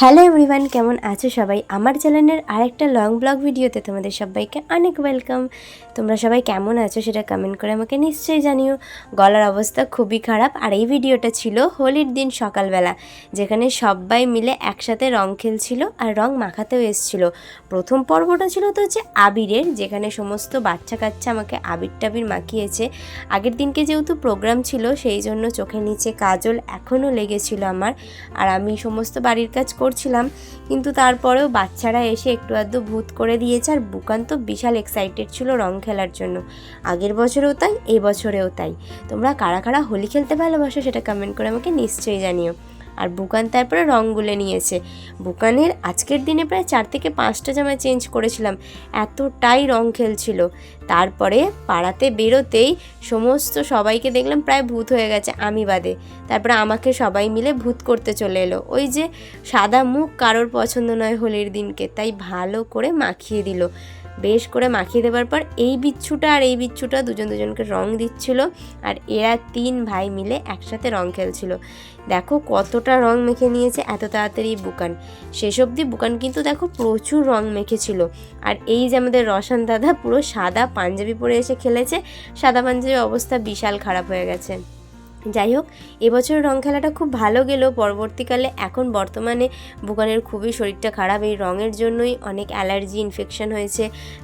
Hello everyone, কেমন আছো সবাই? আমার চ্যানেলের আরেকটা লং ব্লগ ভিডিওতে তোমাদের সবাইকে অনেক ওয়েলকাম। তোমরা সবাই কেমন আছো সেটা কমেন্ট করে আমাকে নিশ্চয়ই জানিও। গলার অবস্থা খুবই খারাপ। আর এই ভিডিওটা ছিল হোলির দিন সকালবেলা, যেখানে সবাই মিলে একসাথে রং খেলছিল আর রং মাখাতেও এসেছিল। প্রথম পর্বটা ছিল তো হচ্ছে আবিরের, যেখানে সমস্ত বাচ্চা কাচ্চা আমাকে আবির টাবির মাখিয়েছে। আগের দিনকে যেহেতু প্রোগ্রাম ছিল সেই জন্য চোখের নিচে কাজল এখনও লেগেছিল আমার, আর আমি সমস্ত বাড়ির কাজ করছিলাম। কিন্তু তারপরেও বাচ্চারা এসে একটু আধটু ভূত করে দিয়েছে। আর বুকান তো বিশাল এক্সাইটেড ছিল রং খেলার জন্য। আগের বছরেও তাই, এই বছরেও তাই। তোমরা কারা কারা হোলি খেলতে ভালোবাসো সেটা কমেন্ট করে আমাকে নিশ্চয়ই জানিও। আর বুকান তারপরে রং গুলে নিয়েছে। বুকানের আজকের দিনে প্রায় 4 থেকে 5টা জামা চেঞ্জ করেছিলাম, এতটাই রং খেলছিল। তারপরে পাড়াতে বেরোতেই সমস্ত সবাইকে দেখলাম প্রায় ভূত হয়ে গেছে, আমি বাদে। তারপরে আমাকে সবাই মিলে ভূত করতে চলে এলো। ওই যে সাদা মুখ কারোর পছন্দ নয় হোলির দিনকে, তাই ভালো করে মাখিয়ে দিল। বেশ করে মাখিয়ে দেওয়ার পর এই বিচ্ছুটা আর এই বিচ্ছুটা দুজনকে রং দিচ্ছিল। আর এরা 3 ভাই মিলে একসাথে রং খেলছিল। দেখো কতটা রং মেখে নিয়েছে এত তাড়াতাড়ি বুকান। শেষ অবধি বুকান কিন্তু দেখো প্রচুর রং মেখেছিল। আর এই যে আমাদের রসান দাদা পুরো সাদা পাঞ্জাবি পরে এসে খেলেছে। সাদা পাঞ্জাবির অবস্থা বিশাল খারাপ হয়ে গেছে। যাই হোক, এবছর রং খেলাটা খুব ভালো গেল। পরবর্তীকালে এখন বর্তমানে বুকানের খুবই শরীরটা খারাপ, এই রঙের জন্যই অনেক অ্যালার্জি ইনফেকশন হয়েছে,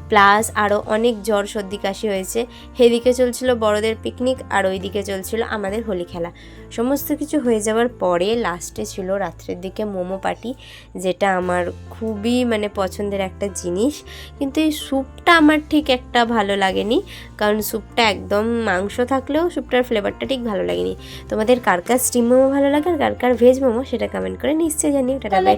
প্লাস আরও অনেক জ্বর সর্দি কাশি হয়েছে। এদিকে চলছিল বড়দের পিকনিক আর ওইদিকে চলছিল আমাদের হোলি খেলা। সমস্ত কিছু হয়ে যাওয়ার পরে লাস্টে ছিল রাত্রের দিকে মোমো পার্টি, যেটা আমার খুবই পছন্দের একটা জিনিস। কিন্তু এই স্যুপটা আমার ঠিক একটা ভালো লাগেনি, কারণ স্যুপটা একদম মাংস থাকলেও স্যুপটার ফ্লেভারটা ঠিক ভালো লাগেনি। তোমাদের কার কার স্টিম মোমো ভালো লাগে আর কার কার ভেজ মোমো সেটা কমেন্ট করে নিশ্চয়ই জানিও। Tata bye.